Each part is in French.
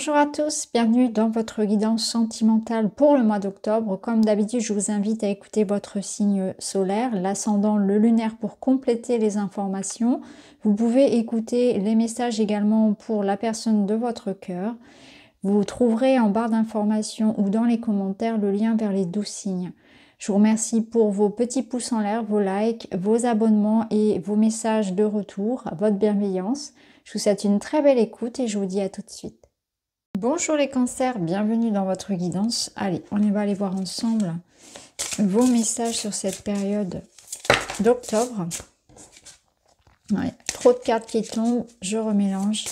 Bonjour à tous, bienvenue dans votre guidance sentimentale pour le mois d'octobre. Comme d'habitude, je vous invite à écouter votre signe solaire, l'ascendant, le lunaire pour compléter les informations. Vous pouvez écouter les messages également pour la personne de votre cœur. Vous trouverez en barre d'informations ou dans les commentaires le lien vers les 12 signes. Je vous remercie pour vos petits pouces en l'air, vos likes, vos abonnements et vos messages de retour, votre bienveillance. Je vous souhaite une très belle écoute et je vous dis à tout de suite. Bonjour les cancers, bienvenue dans votre guidance. Allez, on va aller voir ensemble vos messages sur cette période d'octobre. Ouais, trop de cartes qui tombent, je remélange.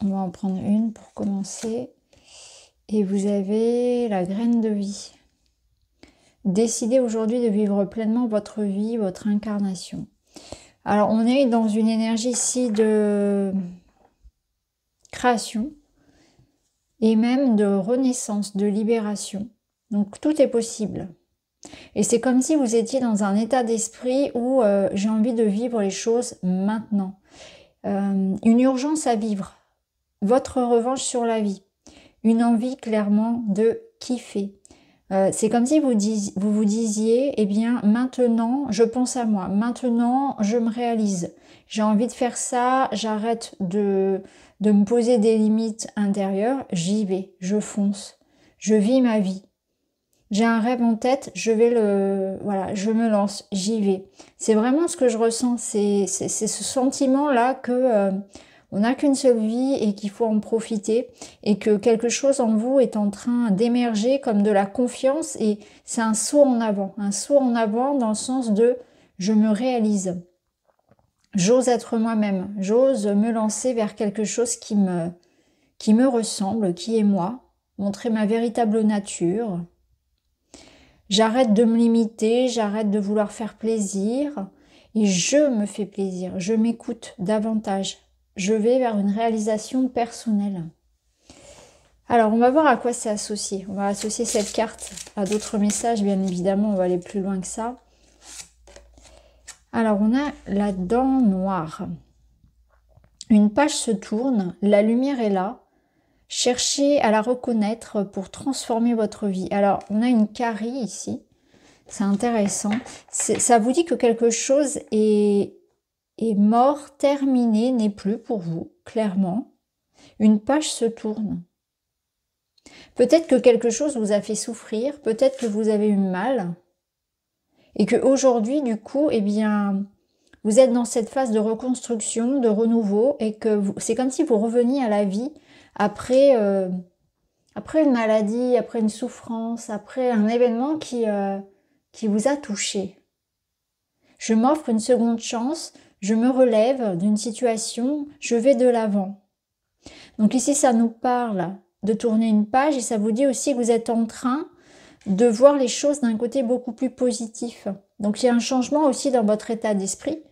On va en prendre une pour commencer. Et vous avez la graine de vie. Décidez aujourd'hui de vivre pleinement votre vie, votre incarnation. Alors, on est dans une énergie ici de création et même de renaissance, de libération. Donc tout est possible. Et c'est comme si vous étiez dans un état d'esprit où j'ai envie de vivre les choses maintenant. Une urgence à vivre, votre revanche sur la vie, une envie clairement de kiffer. C'est comme si vous vous disiez, eh bien maintenant je pense à moi, maintenant je me réalise, j'ai envie de faire ça, j'arrête de me poser des limites intérieures, j'y vais, je fonce, je vis ma vie. J'ai un rêve en tête, je me lance, j'y vais. C'est vraiment ce que je ressens, c'est ce sentiment-là que on n'a qu'une seule vie et qu'il faut en profiter et que quelque chose en vous est en train d'émerger comme de la confiance et c'est un saut en avant dans le sens de je me réalise. J'ose être moi-même, j'ose me lancer vers quelque chose qui me ressemble, qui est moi, montrer ma véritable nature. J'arrête de me limiter, j'arrête de vouloir faire plaisir et je me fais plaisir, je m'écoute davantage. Je vais vers une réalisation personnelle. Alors, on va voir à quoi c'est associé. On va associer cette carte à d'autres messages, bien évidemment, on va aller plus loin que ça. Alors, on a la dent noire. Une page se tourne, la lumière est là. Cherchez à la reconnaître pour transformer votre vie. Alors, on a une carie ici. C'est intéressant. Ça vous dit que quelque chose est mort, terminé, n'est plus pour vous, clairement. Une page se tourne. Peut-être que quelque chose vous a fait souffrir, peut-être que vous avez eu mal, et que aujourd'hui, du coup, eh bien, vous êtes dans cette phase de reconstruction, de renouveau, et que c'est comme si vous reveniez à la vie après une maladie, après une souffrance, après un événement qui vous a touché. Je m'offre une seconde chance, je me relève d'une situation, je vais de l'avant. Donc ici, ça nous parle de tourner une page et ça vous dit aussi que vous êtes en train de voir les choses d'un côté beaucoup plus positif. Donc il y a un changement aussi dans votre état d'esprit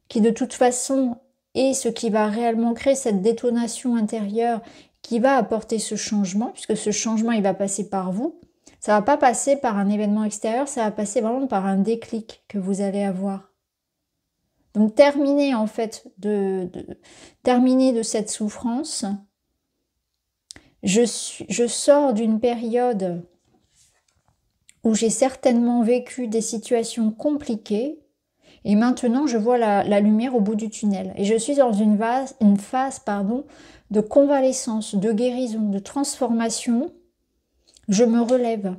qui de toute façon est ce qui va réellement créer cette détonation intérieure qui va apporter ce changement, puisque ce changement, il va passer par vous. Ça va pas passer par un événement extérieur, ça va passer vraiment par un déclic que vous allez avoir. Donc terminer en fait terminer de cette souffrance. Je sors d'une période où j'ai certainement vécu des situations compliquées et maintenant je vois la lumière au bout du tunnel. Et je suis dans une phase de convalescence, de guérison, de transformation. Je me relève.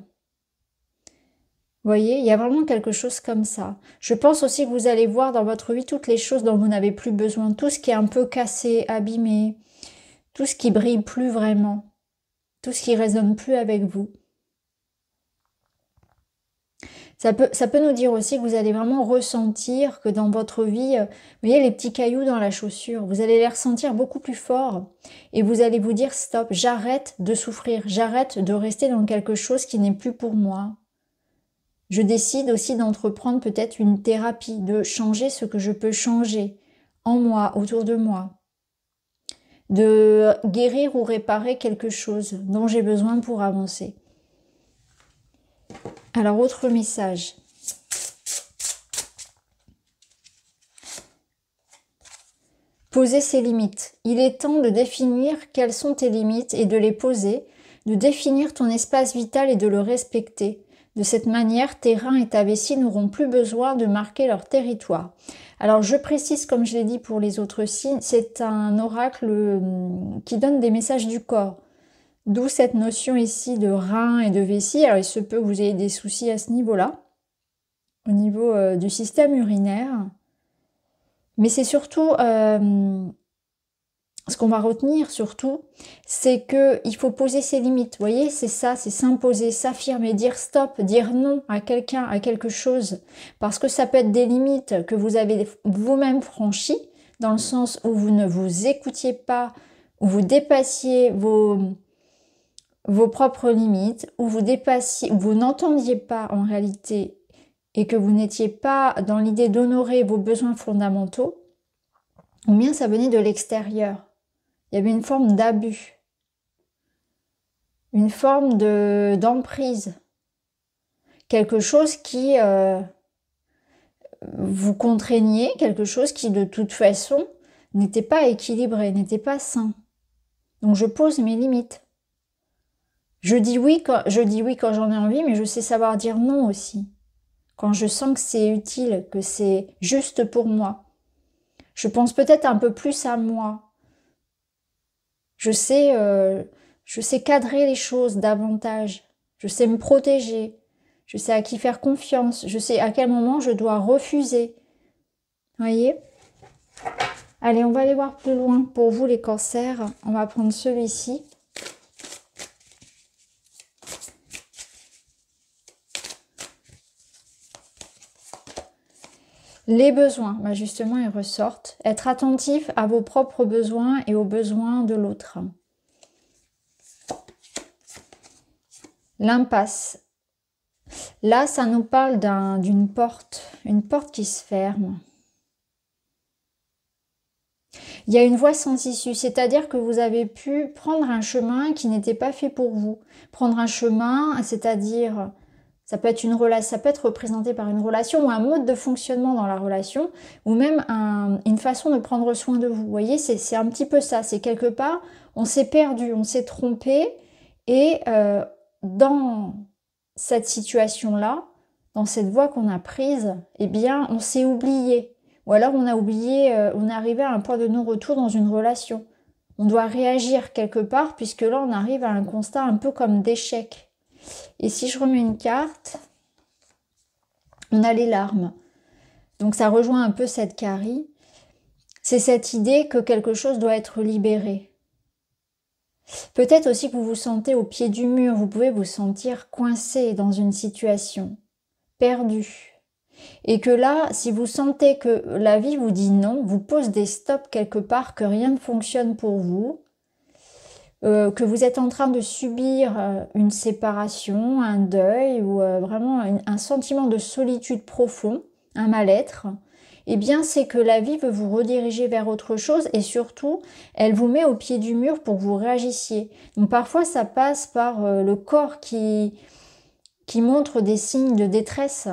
Vous voyez, il y a vraiment quelque chose comme ça. Je pense aussi que vous allez voir dans votre vie toutes les choses dont vous n'avez plus besoin, tout ce qui est un peu cassé, abîmé, tout ce qui brille plus vraiment, tout ce qui résonne plus avec vous. Ça peut nous dire aussi que vous allez vraiment ressentir que dans votre vie, vous voyez les petits cailloux dans la chaussure, vous allez les ressentir beaucoup plus fort et vous allez vous dire stop, j'arrête de souffrir, j'arrête de rester dans quelque chose qui n'est plus pour moi. Je décide aussi d'entreprendre peut-être une thérapie, de changer ce que je peux changer en moi, autour de moi. De guérir ou réparer quelque chose dont j'ai besoin pour avancer. Alors, autre message. poser ses limites. Il est temps de définir quelles sont tes limites et de les poser, de définir ton espace vital et de le respecter. De cette manière, tes reins et ta vessie n'auront plus besoin de marquer leur territoire. Alors je précise, comme je l'ai dit pour les autres signes, c'est un oracle qui donne des messages du corps. D'où cette notion ici de reins et de vessie. Alors il se peut que vous ayez des soucis à ce niveau-là, au niveau du système urinaire. Mais c'est surtout, ce qu'on va retenir surtout, c'est qu'il faut poser ses limites. Vous voyez, c'est ça, c'est s'imposer, s'affirmer, dire stop, dire non à quelqu'un, à quelque chose. Parce que ça peut être des limites que vous avez vous-même franchies, dans le sens où vous ne vous écoutiez pas, où vous dépassiez vos propres limites, où vous dépassiez, où vous n'entendiez pas en réalité et que vous n'étiez pas dans l'idée d'honorer vos besoins fondamentaux, ou bien ça venait de l'extérieur. Il y avait une forme d'abus, une forme d'emprise, quelque chose qui vous contraignait, quelque chose qui de toute façon n'était pas équilibré, n'était pas sain. Donc je pose mes limites. Je dis oui quand j'en ai envie, mais je sais savoir dire non aussi. Quand je sens que c'est utile, que c'est juste pour moi. Je pense peut-être un peu plus à moi. Je sais cadrer les choses davantage. Je sais me protéger. Je sais à qui faire confiance. Je sais à quel moment je dois refuser. Voyez ? Allez, on va aller voir plus loin. Pour vous, les cancers, on va prendre celui-ci. Les besoins, bah justement, ils ressortent. Être attentif à vos propres besoins et aux besoins de l'autre. L'impasse. Là, ça nous parle d'une porte, une porte qui se ferme. Il y a une voie sans issue, c'est-à-dire que vous avez pu prendre un chemin qui n'était pas fait pour vous. Prendre un chemin, c'est-à-dire... Ça peut être une relation, ça peut être représenté par une relation ou un mode de fonctionnement dans la relation, ou même une façon de prendre soin de vous. Vous voyez, c'est un petit peu ça. C'est quelque part, on s'est perdu, on s'est trompé, et dans cette situation-là, dans cette voie qu'on a prise, eh bien, on s'est oublié. Ou alors on a oublié, on est arrivé à un point de non-retour dans une relation. On doit réagir quelque part, puisque là, on arrive à un constat un peu comme d'échec. Et si je remets une carte, on a les larmes. Donc ça rejoint un peu cette carie. C'est cette idée que quelque chose doit être libéré. Peut-être aussi que vous vous sentez au pied du mur, vous pouvez vous sentir coincé dans une situation, perdu. Et que là, si vous sentez que la vie vous dit non, vous pose des stops quelque part, que rien ne fonctionne pour vous, que vous êtes en train de subir une séparation, un deuil ou vraiment un sentiment de solitude profond, un mal-être, eh bien c'est que la vie veut vous rediriger vers autre chose et surtout elle vous met au pied du mur pour que vous réagissiez. Donc parfois ça passe par le corps qui montre des signes de détresse.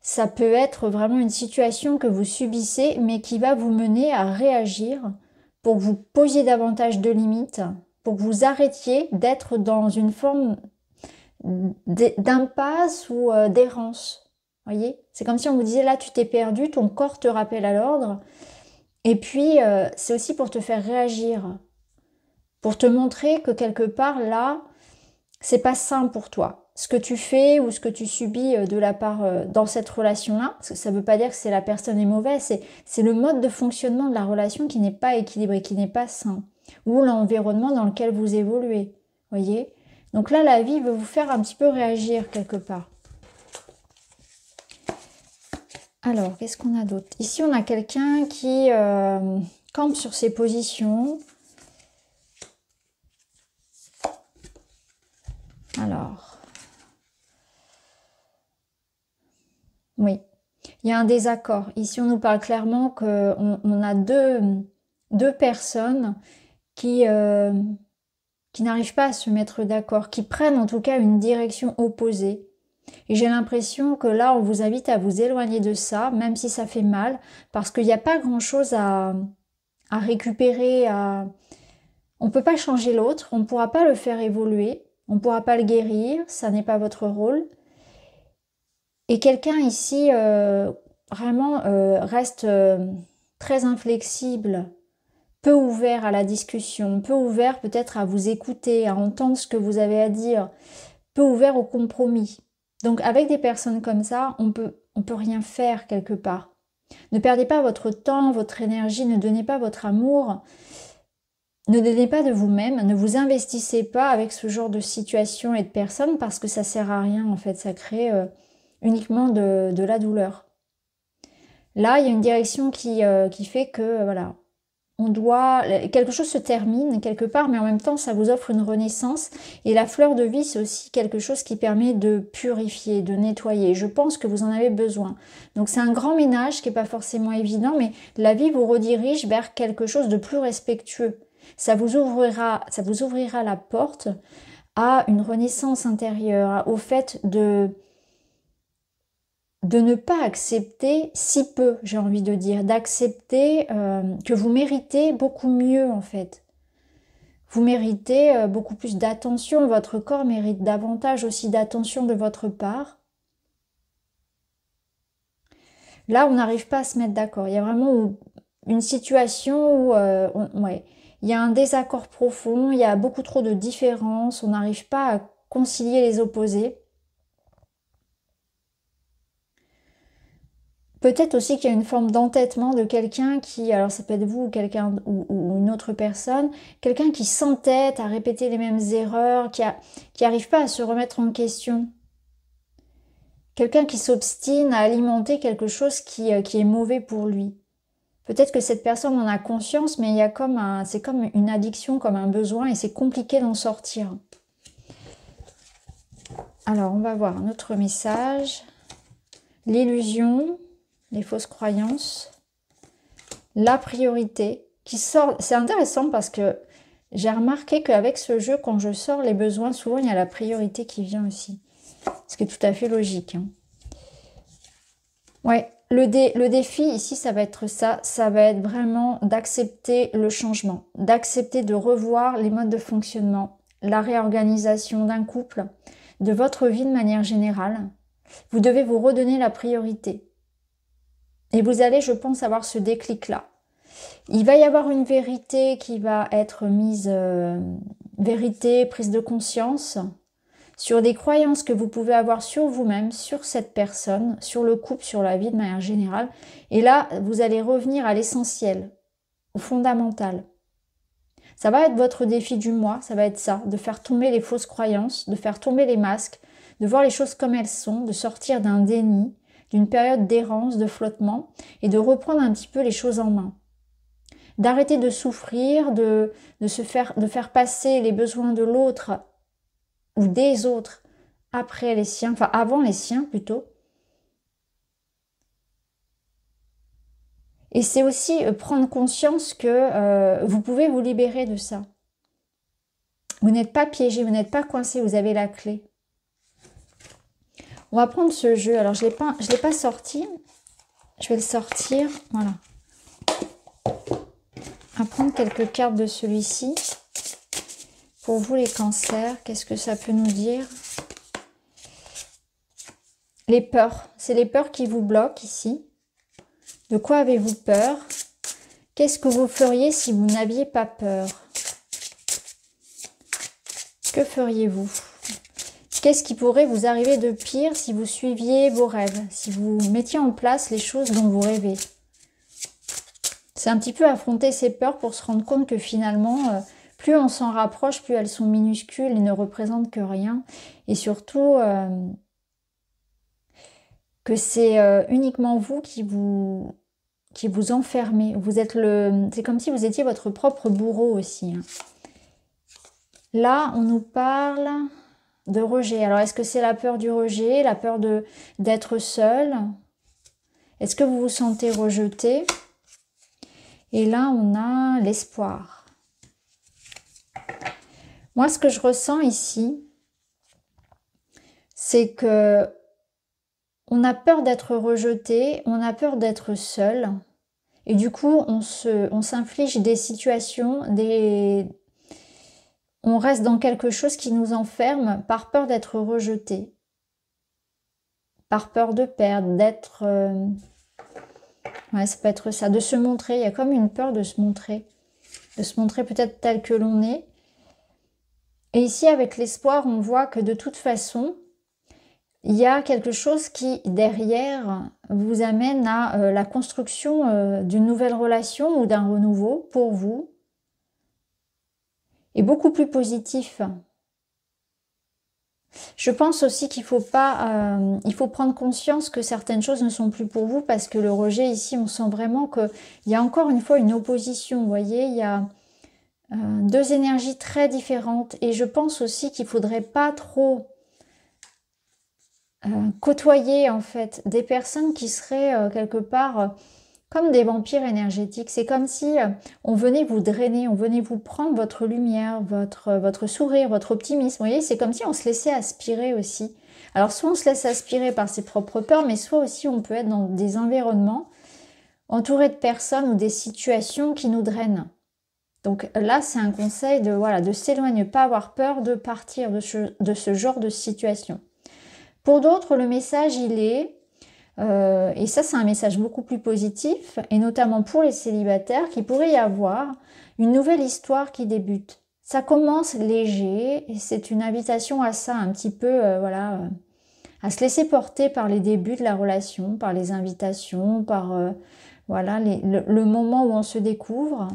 Ça peut être vraiment une situation que vous subissez mais qui va vous mener à réagir pour que vous posiez davantage de limites, pour que vous arrêtiez d'être dans une forme d'impasse ou d'errance. Voyez, c'est comme si on vous disait là tu t'es perdu, ton corps te rappelle à l'ordre. Et puis c'est aussi pour te faire réagir, pour te montrer que quelque part là, c'est pas sain pour toi. Ce que tu fais ou ce que tu subis de la part dans cette relation-là, parce que ça ne veut pas dire que c'est la personne est mauvaise, c'est le mode de fonctionnement de la relation qui n'est pas équilibré, qui n'est pas sain, ou l'environnement dans lequel vous évoluez. Voyez ? Donc là, la vie veut vous faire un petit peu réagir quelque part. Alors, qu'est-ce qu'on a d'autre? Ici, on a quelqu'un qui campe sur ses positions. Alors, oui, il y a un désaccord. Ici, on nous parle clairement qu'on a deux personnes qui n'arrivent pas à se mettre d'accord, qui prennent en tout cas une direction opposée. Et j'ai l'impression que là, on vous invite à vous éloigner de ça, même si ça fait mal, parce qu'il n'y a pas grand-chose à à récupérer, on ne peut pas changer l'autre, on ne pourra pas le faire évoluer, on ne pourra pas le guérir, ça n'est pas votre rôle. Et quelqu'un ici, vraiment, reste très inflexible, peu ouvert à la discussion, peu ouvert peut-être à vous écouter, à entendre ce que vous avez à dire, peu ouvert au compromis. Donc avec des personnes comme ça, on peut rien faire quelque part. Ne perdez pas votre temps, votre énergie, ne donnez pas votre amour, ne donnez pas de vous-même, ne vous investissez pas avec ce genre de situation et de personnes parce que ça sert à rien en fait, ça crée uniquement de la douleur. Là, il y a une direction qui fait que voilà, quelque chose se termine quelque part, mais en même temps, ça vous offre une renaissance. Et la fleur de vie, c'est aussi quelque chose qui permet de purifier, de nettoyer. Je pense que vous en avez besoin. Donc c'est un grand ménage qui n'est pas forcément évident, mais la vie vous redirige vers quelque chose de plus respectueux. Ça vous ouvrira la porte à une renaissance intérieure, au fait de ne pas accepter si peu, j'ai envie de dire, d'accepter que vous méritez beaucoup mieux en fait. Vous méritez beaucoup plus d'attention, votre corps mérite davantage aussi d'attention de votre part. Là, on n'arrive pas à se mettre d'accord. Il y a vraiment une situation où ouais, il y a un désaccord profond, il y a beaucoup trop de différences, on n'arrive pas à concilier les opposés. Peut-être aussi qu'il y a une forme d'entêtement de quelqu'un qui, alors ça peut être vous ou quelqu'un ou une autre personne, quelqu'un qui s'entête à répéter les mêmes erreurs, qui n'arrive pas à se remettre en question. Quelqu'un qui s'obstine à alimenter quelque chose qui est mauvais pour lui. Peut-être que cette personne en a conscience, mais il y a c'est comme une addiction, comme un besoin, et c'est compliqué d'en sortir. Alors, on va voir un autre message. L'illusion, les fausses croyances, la priorité qui sort. C'est intéressant parce que j'ai remarqué qu'avec ce jeu, quand je sors les besoins, souvent il y a la priorité qui vient aussi. Ce qui est tout à fait logique. Hein. Ouais, le défi ici, ça va être ça. Ça va être vraiment d'accepter le changement, d'accepter de revoir les modes de fonctionnement, la réorganisation d'un couple, de votre vie de manière générale. Vous devez vous redonner la priorité. Et vous allez, je pense, avoir ce déclic-là. Il va y avoir une vérité qui va être mise, vérité, prise de conscience, sur des croyances que vous pouvez avoir sur vous-même, sur cette personne, sur le couple, sur la vie de manière générale. Et là, vous allez revenir à l'essentiel, au fondamental. Ça va être votre défi du mois, ça va être ça, de faire tomber les fausses croyances, de faire tomber les masques, de voir les choses comme elles sont, de sortir d'un déni, d'une période d'errance, de flottement, et de reprendre un petit peu les choses en main. D'arrêter de souffrir, de faire passer les besoins de l'autre ou des autres après les siens, enfin avant les siens plutôt. Et c'est aussi prendre conscience que vous pouvez vous libérer de ça. Vous n'êtes pas piégé, vous n'êtes pas coincé, vous avez la clé. On va prendre ce jeu. Alors, je l'ai pas sorti. Je vais le sortir. Voilà. On va prendre quelques cartes de celui-ci. Pour vous, les cancers, qu'est-ce que ça peut nous dire? Les peurs. C'est les peurs qui vous bloquent ici. De quoi avez-vous peur? Qu'est-ce que vous feriez si vous n'aviez pas peur? Que feriez-vous? Qu'est-ce qui pourrait vous arriver de pire si vous suiviez vos rêves, si vous mettiez en place les choses dont vous rêvez? C'est un petit peu affronter ses peurs pour se rendre compte que finalement, plus on s'en rapproche, plus elles sont minuscules et ne représentent que rien. Et surtout, que c'est uniquement vous qui vous enfermez. C'est comme si vous étiez votre propre bourreau aussi. Hein. Là, on nous parle de rejet. Alors, est-ce que c'est la peur du rejet, la peur d'être seul? Est-ce que vous vous sentez rejeté? Et là, on a l'espoir. Moi, ce que je ressens ici, c'est que on a peur d'être rejeté, on a peur d'être seul. Et du coup, on s'inflige des situations, on reste dans quelque chose qui nous enferme par peur d'être rejeté, par peur de perdre, d'être... ouais, ça peut être ça, de se montrer. Il y a comme une peur de se montrer peut-être tel que l'on est. Et ici, avec l'espoir, on voit que de toute façon, il y a quelque chose qui, derrière, vous amène à la construction d'une nouvelle relation ou d'un renouveau pour vous, et beaucoup plus positif. Je pense aussi qu'il faut pas, il faut prendre conscience que certaines choses ne sont plus pour vous, parce que le rejet ici, on sent vraiment qu'il y a encore une fois une opposition. Vous voyez, il y a deux énergies très différentes, et je pense aussi qu'il faudrait pas trop côtoyer en fait des personnes qui seraient quelque part comme des vampires énergétiques. C'est comme si on venait vous drainer, on venait vous prendre votre lumière, votre sourire, votre optimisme. Vous voyez, c'est comme si on se laissait aspirer aussi. Alors soit on se laisse aspirer par ses propres peurs, mais soit aussi on peut être dans des environnements entourés de personnes ou des situations qui nous drainent. Donc là, c'est un conseil de, voilà, de s'éloigner, pas avoir peur de partir de ce genre de situation. Pour d'autres, le message, il est, et ça c'est un message beaucoup plus positif, et notamment pour les célibataires, qu'il pourrait y avoir une nouvelle histoire qui débute. Ça commence léger, et c'est une invitation à ça, un petit peu, voilà, à se laisser porter par les débuts de la relation, par les invitations, par voilà, le moment où on se découvre,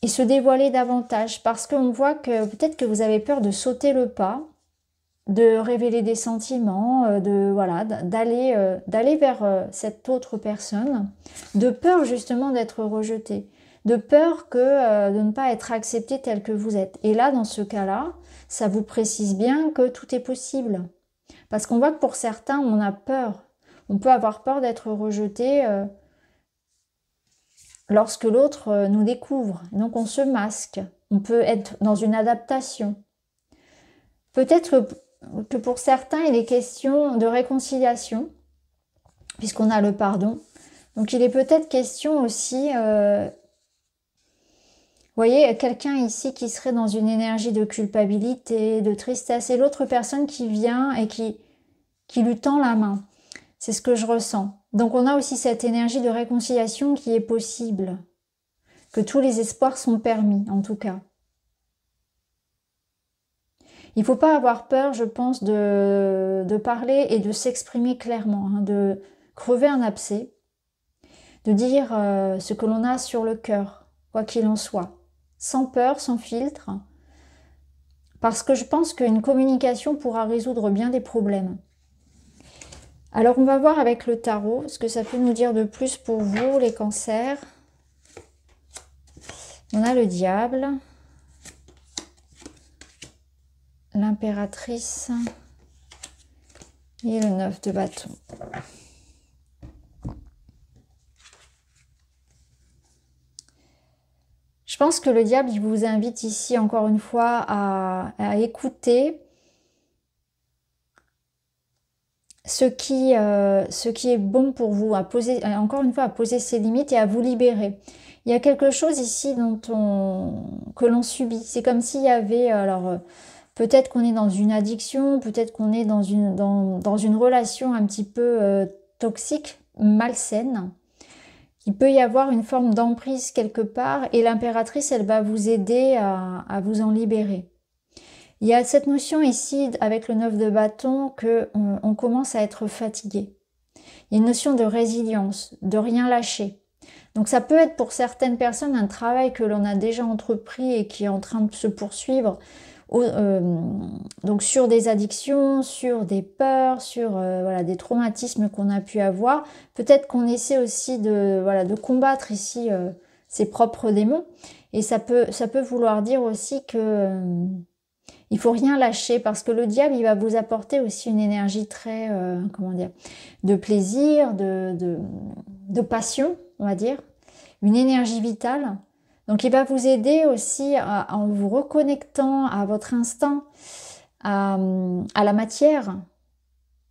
et se dévoiler davantage, parce qu'on voit que peut-être que vous avez peur de sauter le pas, de révéler des sentiments, voilà, d'aller vers cette autre personne, de peur justement d'être rejeté, de peur de ne pas être accepté tel que vous êtes. Et là, dans ce cas-là, ça vous précise bien que tout est possible. Parce qu'on voit que pour certains, on a peur. On peut avoir peur d'être rejeté lorsque l'autre nous découvre. Donc on se masque. On peut être dans une adaptation. Peut-être que pour certains, il est question de réconciliation, puisqu'on a le pardon. Donc il est peut-être question aussi, vous voyez, quelqu'un ici qui serait dans une énergie de culpabilité, de tristesse, et l'autre personne qui vient et qui lui tend la main. C'est ce que je ressens. Donc on a aussi cette énergie de réconciliation qui est possible, que tous les espoirs sont permis, en tout cas. Il ne faut pas avoir peur, je pense, de parler et de s'exprimer clairement, hein, de crever un abcès, de dire ce que l'on a sur le cœur, quoi qu'il en soit, sans peur, sans filtre, parce que je pense qu'une communication pourra résoudre bien des problèmes. Alors on va voir avec le tarot ce que ça peut nous dire de plus pour vous, les cancers. On a le diable, l'impératrice et le 9 de bâton. Je pense que le diable, il vous invite ici encore une fois à écouter ce qui est bon pour vous, encore une fois, à poser ses limites et à vous libérer. Il y a quelque chose ici que l'on subit. C'est comme s'il y avait, alors peut-être qu'on est dans une addiction, peut-être qu'on est dans une relation un petit peu toxique, malsaine. Il peut y avoir une forme d'emprise quelque part, et l'impératrice, elle va vous aider à vous en libérer. Il y a cette notion ici, avec le 9 de bâton, qu'on commence à être fatigué. Il y a une notion de résilience, de rien lâcher. Donc ça peut être pour certaines personnes un travail que l'on a déjà entrepris et qui est en train de se poursuivre, donc sur des addictions, sur des peurs, sur voilà, des traumatismes qu'on a pu avoir. Peut-être qu'on essaie aussi de combattre ici ses propres démons. Et ça peut vouloir dire aussi que il faut rien lâcher, parce que le diable, il va vous apporter aussi une énergie très, comment dire, de plaisir, de passion, on va dire, une énergie vitale. Donc il va vous aider aussi en vous reconnectant à votre instinct, à la matière.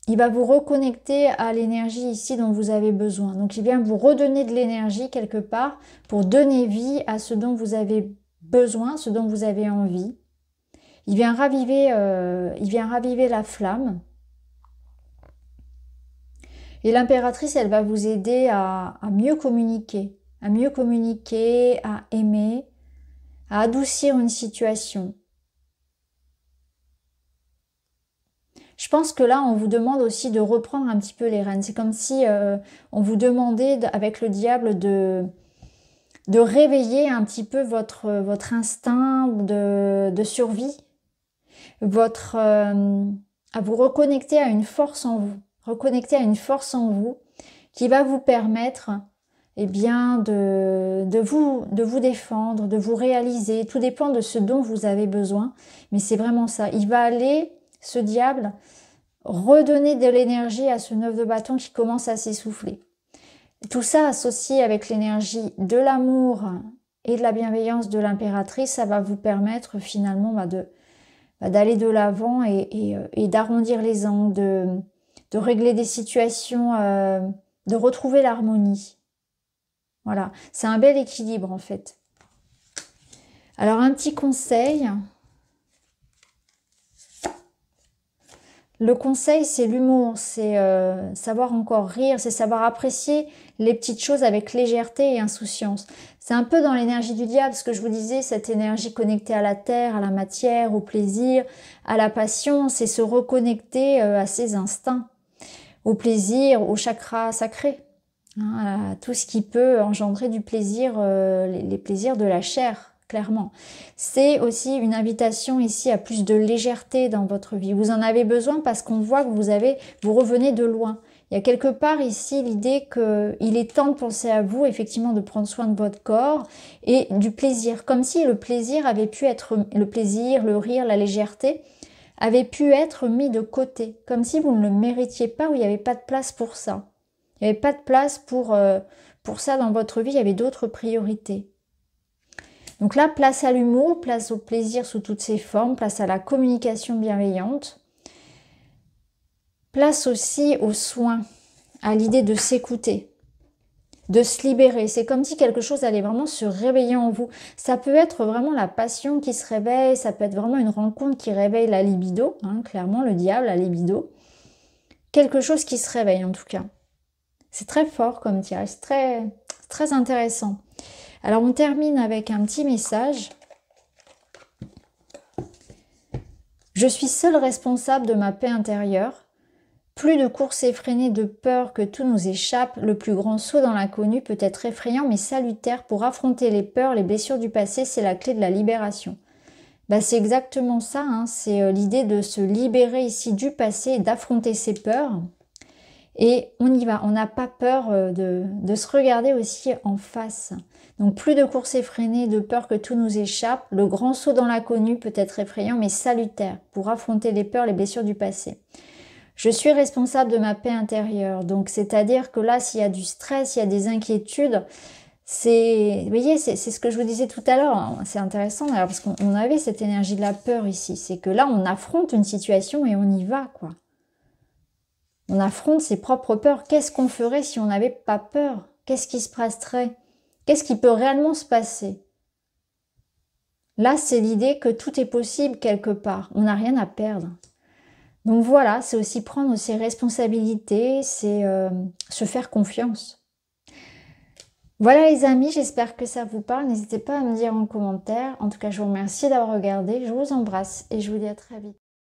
il va vous reconnecter à l'énergie ici dont vous avez besoin. Donc il vient vous redonner de l'énergie quelque part pour donner vie à ce dont vous avez besoin, ce dont vous avez envie. Il vient raviver la flamme. Et l'impératrice, elle va vous aider à mieux communiquer, à aimer, à adoucir une situation. Je pense que là, on vous demande aussi de reprendre un petit peu les rênes. C'est comme si on vous demandait, avec le diable, de réveiller un petit peu votre instinct de survie, à vous reconnecter à une force en vous. Reconnecter à une force en vous qui va vous permettre eh bien, de vous défendre, de vous réaliser. Tout dépend de ce dont vous avez besoin. Mais c'est vraiment ça. Il va aller, ce diable, redonner de l'énergie à ce 9 de bâton qui commence à s'essouffler. Tout ça associé avec l'énergie de l'amour et de la bienveillance de l'impératrice, ça va vous permettre finalement d'aller de l'avant et d'arrondir les angles, de régler des situations, de retrouver l'harmonie. Voilà, c'est un bel équilibre en fait. Alors un petit conseil. Le conseil, c'est l'humour, c'est savoir encore rire, c'est savoir apprécier les petites choses avec légèreté et insouciance. C'est un peu dans l'énergie du diable, ce que je vous disais, cette énergie connectée à la terre, à la matière, au plaisir, à la passion, c'est se reconnecter à ses instincts, au plaisir, au chakra sacré, hein, à tout ce qui peut engendrer du plaisir, les plaisirs de la chair. Clairement. C'est aussi une invitation ici à plus de légèreté dans votre vie. Vous en avez besoin parce qu'on voit que vous revenez de loin. Il y a quelque part ici l'idée qu'il est temps de penser à vous, effectivement, de prendre soin de votre corps et du plaisir. Comme si le plaisir avait pu être, le plaisir, le rire, la légèreté, avait pu être mis de côté. Comme si vous ne le méritiez pas ou il n'y avait pas de place pour ça. Il n'y avait pas de place pour ça dans votre vie, il y avait d'autres priorités. Donc là, place à l'humour, place au plaisir sous toutes ses formes, place à la communication bienveillante, place aussi aux soins, à l'idée de s'écouter, de se libérer. C'est comme si quelque chose allait vraiment se réveiller en vous. Ça peut être vraiment la passion qui se réveille, ça peut être vraiment une rencontre qui réveille la libido, hein, clairement le diable, la libido. Quelque chose qui se réveille en tout cas. C'est très fort comme tirage, c'est très intéressant. Alors on termine avec un petit message. Je suis seule responsable de ma paix intérieure. Plus de courses effrénées de peur que tout nous échappe, le plus grand saut dans l'inconnu peut être effrayant mais salutaire pour affronter les peurs, les blessures du passé, c'est la clé de la libération. Bah, c'est exactement ça, hein, c'est l'idée de se libérer ici du passé et d'affronter ses peurs. Et on y va, on n'a pas peur de se regarder aussi en face. Donc plus de courses effrénées, de peur que tout nous échappe. Le grand saut dans l'inconnu peut être effrayant mais salutaire pour affronter les peurs, les blessures du passé. Je suis responsable de ma paix intérieure. Donc c'est-à-dire que là, s'il y a du stress, s'il y a des inquiétudes, vous voyez, c'est ce que je vous disais tout à l'heure. C'est intéressant d'ailleurs parce qu'on avait cette énergie de la peur ici. C'est que là, on affronte une situation et on y va, quoi. On affronte ses propres peurs. Qu'est-ce qu'on ferait si on n'avait pas peur? Qu'est-ce qui se passerait? Qu'est-ce qui peut réellement se passer? Là, c'est l'idée que tout est possible quelque part. On n'a rien à perdre. Donc voilà, c'est aussi prendre ses responsabilités, c'est se faire confiance. Voilà les amis, j'espère que ça vous parle. N'hésitez pas à me dire en commentaire. En tout cas, je vous remercie d'avoir regardé. Je vous embrasse et je vous dis à très vite.